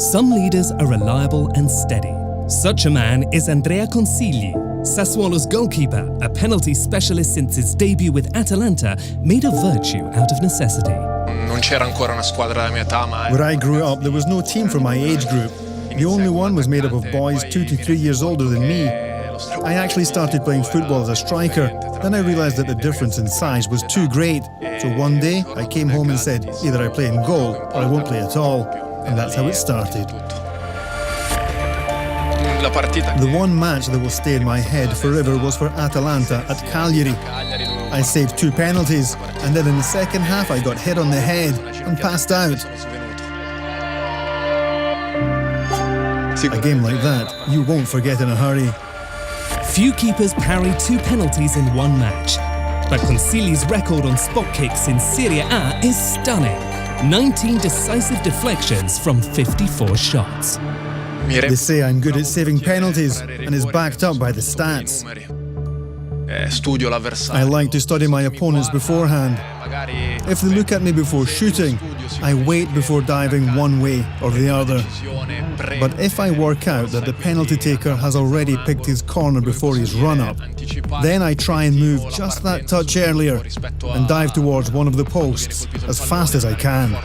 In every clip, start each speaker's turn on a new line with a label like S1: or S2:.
S1: Some leaders are reliable and steady. Such a man is Andrea Consigli, Sassuolo's goalkeeper, a penalty specialist since his debut with Atalanta, made a virtue out of necessity.
S2: Non c'era ancora una squadra della mia età, ma
S3: Where I grew up, there was no team for my age group. The only one was made up of boys 2 to 3 years older than me. I actually started playing football as a striker. Then I realized that the difference in size was too great. So one day, I came home and said, either I play in goal or I won't play at all. And that's how it started. The one match that will stay in my head forever was for Atalanta at Cagliari. I saved 2 penalties, and then in the second half I got hit on the head and passed out. A game like that, you won't forget in a hurry.
S1: Few keepers parry 2 penalties in one match, but Consigli's record on spot kicks in Serie A is stunning. 19 decisive deflections from 54 shots.
S3: They say I'm good at saving penalties, and is backed up by the stats. I like to study my opponents beforehand. If they look at me before shooting, I wait before diving one way or the other. But if I work out that the penalty taker has already picked his corner before his run-up, then I try and move just that touch earlier and dive towards one of the posts as fast as I can.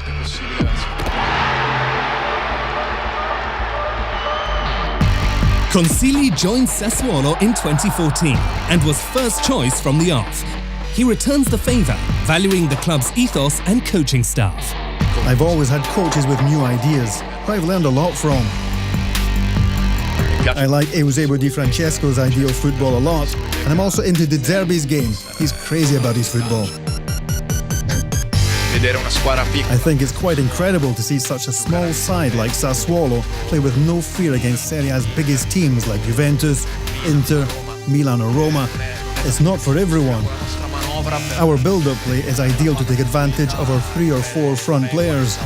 S1: Consigli joined Sassuolo in 2014 and was first choice from the off. He returns the favour, valuing the club's ethos and coaching staff.
S3: I've always had coaches with new ideas, who I've learned a lot from. I like Eusebio Di Francesco's ideal football a lot, and I'm also into De Zerbi's game. He's crazy about his football. I think it's quite incredible to see such a small side like Sassuolo play with no fear against Serie A's biggest teams like Juventus, Inter, Milan or Roma. It's not for everyone. Our build-up play is ideal to take advantage of our 3 or 4 front players.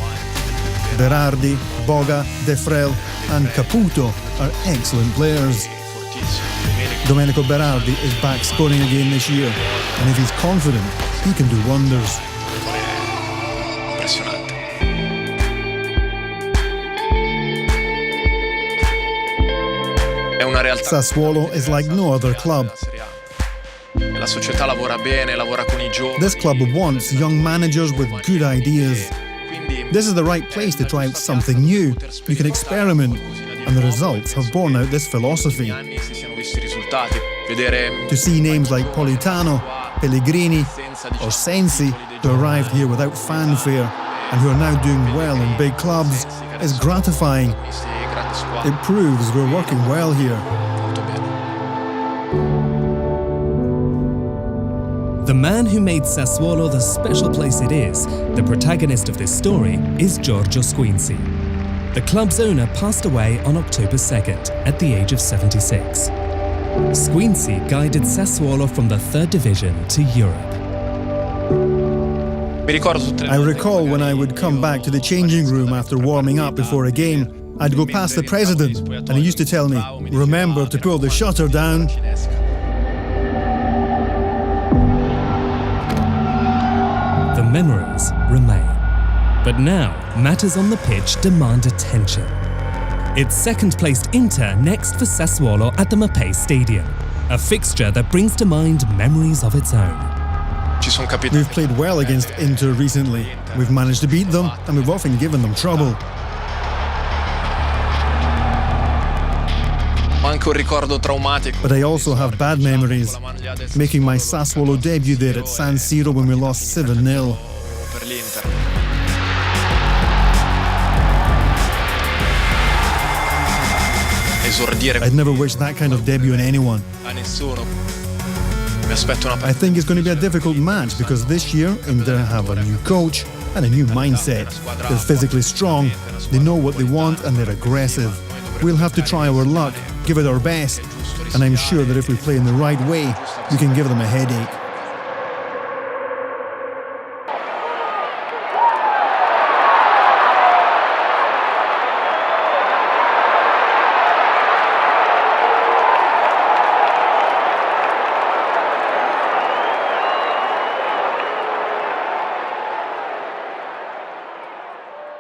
S3: Berardi, Boga, De Frel and Caputo are excellent players. Domenico Berardi is back scoring again this year, and if he's confident, he can do wonders. Sassuolo is like no other club. This club wants young managers with good ideas. This is the right place to try out something new. You can experiment, and the results have borne out this philosophy. To see names like Politano, Pellegrini or Sensi who arrived here without fanfare and who are now doing well in big clubs is gratifying. It proves we're working well here.
S1: The man who made Sassuolo the special place it is, the protagonist of this story, is Giorgio Squinzi. The club's owner passed away on October 2nd at the age of 76. Squinzi guided Sassuolo from the 3rd division to Europe.
S3: I recall when I would come back to the changing room after warming up before a game, I'd go past the president and he used to tell me, "Remember to pull the shutter down."
S1: The memories remain. But now, matters on the pitch demand attention. It's second-placed Inter next for Sassuolo at the Mapei Stadium, a fixture that brings to mind memories of its own.
S3: We've played well against Inter recently. We've managed to beat them, and we've often given them trouble. But I also have bad memories. Making my Sassuolo debut there at San Siro when we lost 7-0. I'd never wish that kind of debut on anyone. I think it's going to be a difficult match because this year Inter have a new coach and a new mindset. They're physically strong, they know what they want and they're aggressive. We'll have to try our luck, give it our best, and I'm sure that if we play in the right way, we can give them a headache.